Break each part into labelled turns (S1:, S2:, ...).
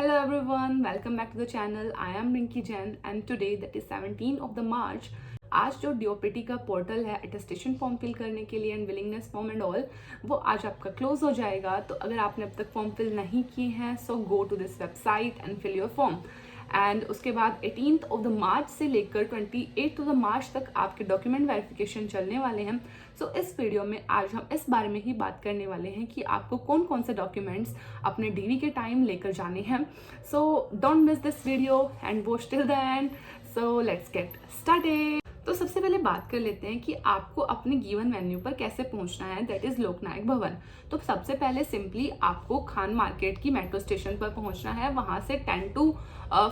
S1: Hello everyone, welcome back to the channel. I am Rinki Jain and today that is 17 of the March. आज जो DOPT का portal है attestation form fill करने के लिए and willingness form and all वो आज आपका क्लोज हो जाएगा। तो अगर आपने अब तक फॉर्म फिल नहीं किए हैं so go to this website and fill your form. And उसके बाद 18th ऑफ द मार्च से लेकर 28th ऑफ द मार्च तक आपके डॉक्यूमेंट वेरिफिकेशन चलने वाले हैं। सो इस वीडियो में आज हम इस बारे में ही बात करने वाले हैं कि आपको कौन कौन से डॉक्यूमेंट्स अपने डीवी के टाइम लेकर जाने हैं। So don't miss this video and watch till the end. So let's get started. तो सबसे पहले बात कर लेते हैं कि आपको अपने गिवन वेन्यू पर कैसे पहुंचना है, दैट इज लोकनायक भवन। तो सबसे पहले सिंपली आपको खान मार्केट की मेट्रो स्टेशन पर पहुंचना है। वहां से 10 to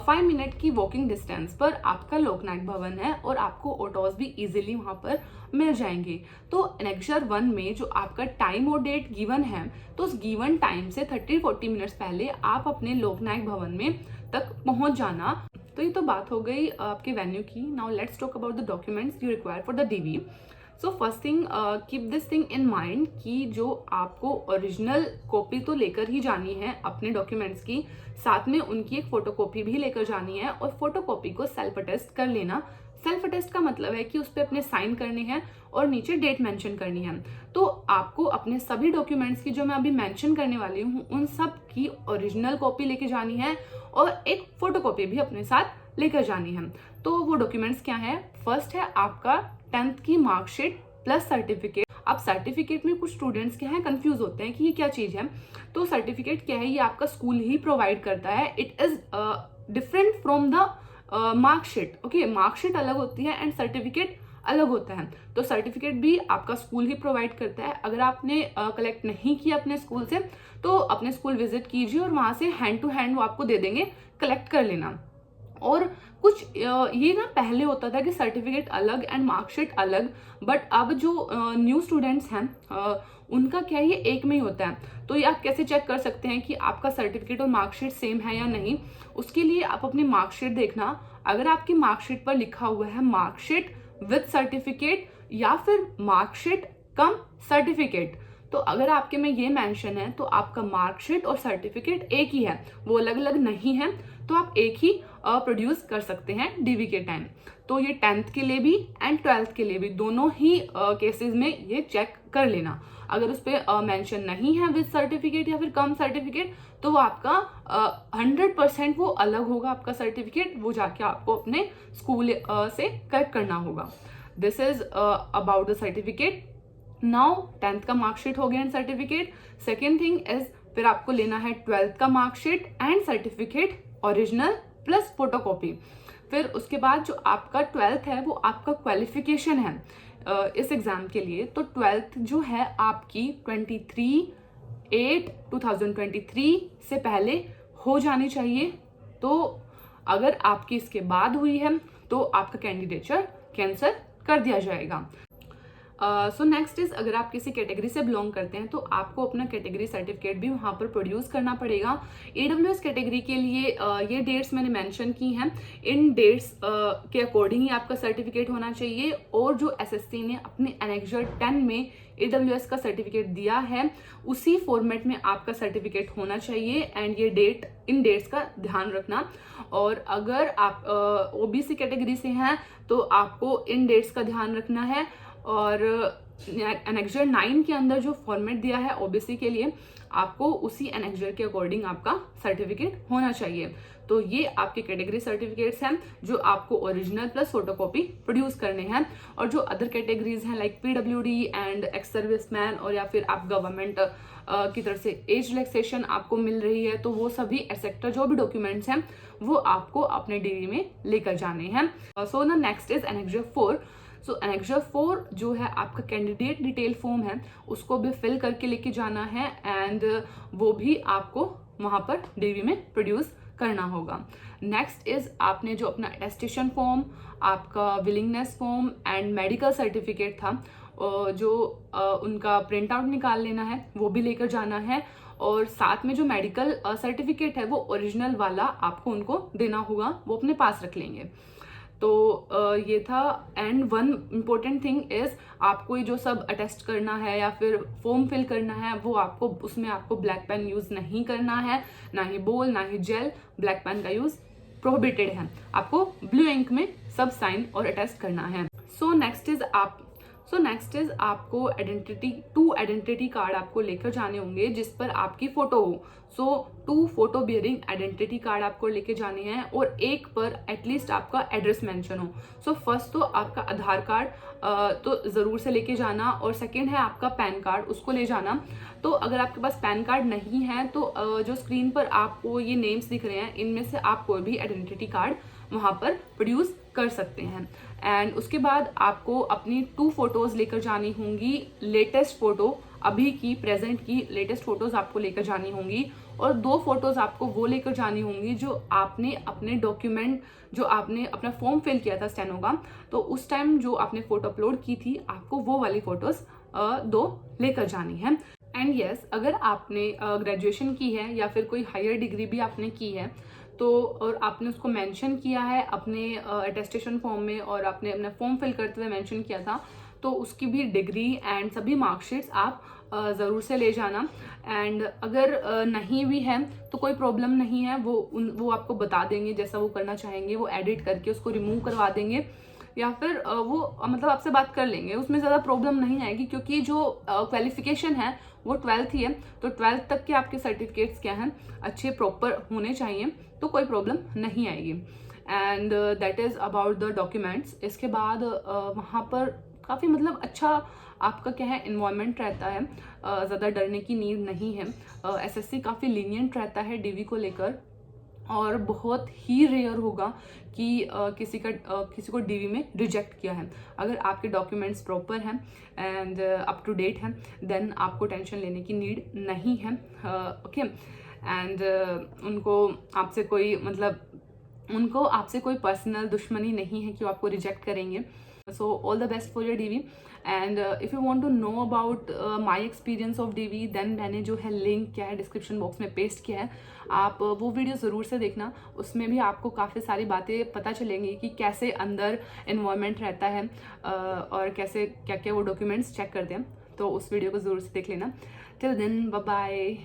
S1: 5 मिनट की वॉकिंग डिस्टेंस पर आपका लोकनायक भवन है और आपको ऑटोज भी इजीली वहां पर मिल जाएंगे। तो एनेक्जर 1 में जो आपका टाइम और डेट गिवन है तो उस गिवन टाइम से 30-40 मिनट्स पहले आप अपने लोकनायक भवन में तक पहुंच जाना। तो ये तो बात हो गई आपके वेन्यू की। Now let's talk about the documents you require for the DV. So first thing keep this thing in mind कि जो आपको ओरिजिनल कॉपी तो लेकर ही जानी है अपने डॉक्यूमेंट्स की, साथ में उनकी एक फोटोकॉपी भी लेकर जानी है और फोटोकॉपी को सेल्फ अटेस्ट कर लेना। सेल्फ अटेस्ट का मतलब है कि उस पर अपने साइन करने हैं और नीचे डेट मेंशन करनी है। तो आपको अपने सभी डॉक्यूमेंट्स की जो मैं अभी मेंशन करने वाली हूँ उन सब की ओरिजिनल कॉपी लेके जानी है और एक फोटोकॉपी भी अपने साथ लेकर जानी है। तो वो डॉक्यूमेंट्स क्या है? फर्स्ट है आपका 10th की मार्कशीट प्लस सर्टिफिकेट। अब सर्टिफिकेट में कुछ स्टूडेंट्स क्या है कंफ्यूज होते हैं कि ये क्या चीज है। तो सर्टिफिकेट क्या है? ये आपका स्कूल ही प्रोवाइड करता है। It is different from the marksheet. Okay, marksheet अलग होती है एंड सर्टिफिकेट अलग होता है। तो सर्टिफिकेट भी आपका स्कूल ही प्रोवाइड करता है। अगर आपने कलेक्ट नहीं किया अपने स्कूल से तो अपने स्कूल विजिट कीजिए और वहां से हैंड टू हैंड वो आपको दे देंगे, कलेक्ट कर लेना। और कुछ ये ना पहले होता था कि सर्टिफिकेट अलग एंड मार्कशीट अलग, बट अब जो न्यू स्टूडेंट्स हैं उनका क्या ये एक में ही होता है। तो ये आप कैसे चेक कर सकते हैं कि आपका सर्टिफिकेट और मार्कशीट सेम है या नहीं? उसके लिए आप अपनी मार्कशीट देखना। अगर आपकी मार्कशीट पर लिखा हुआ है मार्कशीट विद सर्टिफिकेट या फिर मार्कशीट कम सर्टिफिकेट, तो अगर आपके में ये मेंशन है तो आपका मार्कशीट और सर्टिफिकेट एक ही है, वो अलग अलग नहीं है। तो आप एक ही प्रोड्यूस कर सकते हैं डीवी के टाइम। तो ये 10th के लिए भी एंड 12th के लिए भी दोनों ही केसेस में ये चेक कर लेना। अगर उस पर मेंशन नहीं है विद सर्टिफिकेट या फिर कम सर्टिफिकेट तो वो आपका 100% वो अलग होगा आपका सर्टिफिकेट, वो जाके आपको अपने स्कूल से कलेक्ट करना होगा। This is about the certificate. Now 10th का मार्कशीट हो गया and certificate. Second thing is फिर आपको लेना है 12th का marksheet and certificate original plus photocopy. फिर उसके बाद जो आपका 12th है वो आपका क्वालिफिकेशन है इस एग्जाम के लिए। तो 12th जो है आपकी 23/8/2023 से पहले हो जानी चाहिए। तो अगर आपकी इसके बाद हुई है तो आपका कैंडिडेचर कैंसिल कर दिया जाएगा। सो नेक्स्ट इज अगर आप किसी कैटेगरी से बिलोंग करते हैं तो आपको अपना कैटेगरी सर्टिफिकेट भी वहाँ पर प्रोड्यूस करना पड़ेगा। AWS कैटेगरी के लिए ये डेट्स मैंने मेंशन की हैं। इन डेट्स के अकॉर्डिंग ही आपका सर्टिफिकेट होना चाहिए। और जो SSC ने अपने एनेक्जर 10 में AWS का सर्टिफिकेट दिया है उसी फॉर्मेट में आपका सर्टिफिकेट होना चाहिए। एंड ये इन डेट्स का ध्यान रखना। और अगर आप OBC कैटेगरी से हैं तो आपको इन डेट्स का ध्यान रखना है। और एनेक्जर 9 के अंदर जो फॉर्मेट दिया है OBC के लिए आपको उसी एनेक्जर के अकॉर्डिंग आपका सर्टिफिकेट होना चाहिए। तो ये आपके कैटेगरी सर्टिफिकेट्स हैं जो आपको ओरिजिनल प्लस फोटोकॉपी प्रोड्यूस करने हैं। और जो अदर कैटेगरीज हैं like PWD and ex serviceman और या फिर आप गवर्नमेंट की तरफ से एज रिलैक्सेशन आपको मिल रही है तो वो सभी एक्सेट्रा जो भी डॉक्यूमेंट्स हैं वो आपको अपने डीवी में लेकर जाने हैं। So the next is annexure 4। So annexure 4 जो है आपका कैंडिडेट डिटेल फॉर्म है उसको भी फिल करके लेके जाना है एंड वो भी आपको वहां पर डीवी में प्रोड्यूस करना होगा। नेक्स्ट इज आपने जो अपना अटेस्टेशन फॉर्म, आपका willingness form and medical certificate था जो उनका प्रिंट आउट निकाल लेना है, वो भी लेकर जाना है। और साथ में जो मेडिकल सर्टिफिकेट है वो ओरिजिनल वाला आपको उनको देना होगा, वो अपने पास रख लेंगे। तो ये था। And one important thing is, आपको ये जो सब अटेस्ट करना है या फिर फॉर्म फिल करना है, वो आपको उसमें आपको ब्लैक पेन यूज नहीं करना है, ना ही बोल ना ही जेल। ब्लैक पेन का यूज प्रोहिबिटेड है, आपको ब्लू इंक में सब साइन और अटेस्ट करना है। सो नेक्स्ट इज आपको आइडेंटिटी कार्ड आपको लेकर जाने होंगे जिस पर आपकी फोटो हो। सो 2 फोटो बियरिंग आइडेंटिटी कार्ड आपको लेके जाने हैं और एक पर एटलीस्ट आपका एड्रेस मेंशन हो। सो फर्स्ट तो आपका आधार कार्ड तो ज़रूर से लेके जाना, और सेकेंड है आपका पैन कार्ड, उसको ले जाना। तो अगर आपके पास पैन कार्ड नहीं है तो जो स्क्रीन पर आपको ये नेम्स दिख रहे हैं, इनमें से आप कोई भी आइडेंटिटी कार्ड वहाँ पर प्रोड्यूस कर सकते हैं। एंड उसके बाद आपको अपनी 2 फोटोज़ लेकर जानी होंगी, लेटेस्ट फोटो, अभी की प्रेजेंट की लेटेस्ट फोटोज़ आपको लेकर जानी होंगी, और 2 फोटोज़ आपको वो लेकर जानी होंगी जो आपने अपने डॉक्यूमेंट, जो आपने अपना फॉर्म फिल किया था स्टेनो का, तो उस टाइम जो आपने फोटो अपलोड की थी, आपको वो वाली फोटोज़ 2 लेकर जानी है। एंड यस, अगर आपने ग्रेजुएशन की है या फिर कोई हायर डिग्री भी आपने की है, तो और आपने उसको मेंशन किया है अपने अटेस्टेशन फॉर्म में, और आपने अपना फॉर्म फिल करते हुए मेंशन किया था, तो उसकी भी डिग्री एंड सभी मार्कशीट्स आप ज़रूर से ले जाना। एंड अगर नहीं भी है तो कोई प्रॉब्लम नहीं है, वो आपको बता देंगे जैसा वो करना चाहेंगे, वो एडिट करके उसको रिमूव करवा देंगे, या फिर वो मतलब आपसे बात कर लेंगे, उसमें ज़्यादा प्रॉब्लम नहीं आएगी, क्योंकि जो क्वालिफिकेशन है वो 12th ही है। तो 12th तक के आपके सर्टिफिकेट्स क्या हैं, अच्छे प्रॉपर होने चाहिए, तो कोई प्रॉब्लम नहीं आएगी। And that is about the documents. इसके बाद वहाँ पर काफ़ी मतलब अच्छा आपका क्या है, इन्वायरमेंट रहता है, ज़्यादा डरने की नीड नहीं है। एसएससी काफ़ी लीनियंट रहता है डीवी को लेकर, और बहुत ही रेयर होगा कि किसी को डीवी में रिजेक्ट किया है। अगर आपके डॉक्यूमेंट्स प्रॉपर हैं एंड अप टू डेट हैं, देन आपको टेंशन लेने की नीड नहीं है। ओके, एंड उनको आपसे कोई पर्सनल दुश्मनी नहीं है कि वो आपको रिजेक्ट करेंगे। So all the best for your DV. And if you want to know about my experience of DV, then मैंने जो है लिंक क्या है डिस्क्रिप्शन बॉक्स में पेस्ट किया है, आप वो वीडियो ज़रूर से देखना। उसमें भी आपको काफ़ी सारी बातें पता चलेंगी कि कैसे अंदर इन्वायरमेंट रहता है और कैसे क्या क्या वो डॉक्यूमेंट्स चेक करते हैं। तो उस वीडियो को ज़रूर से देख लेना। Till then, bye bye.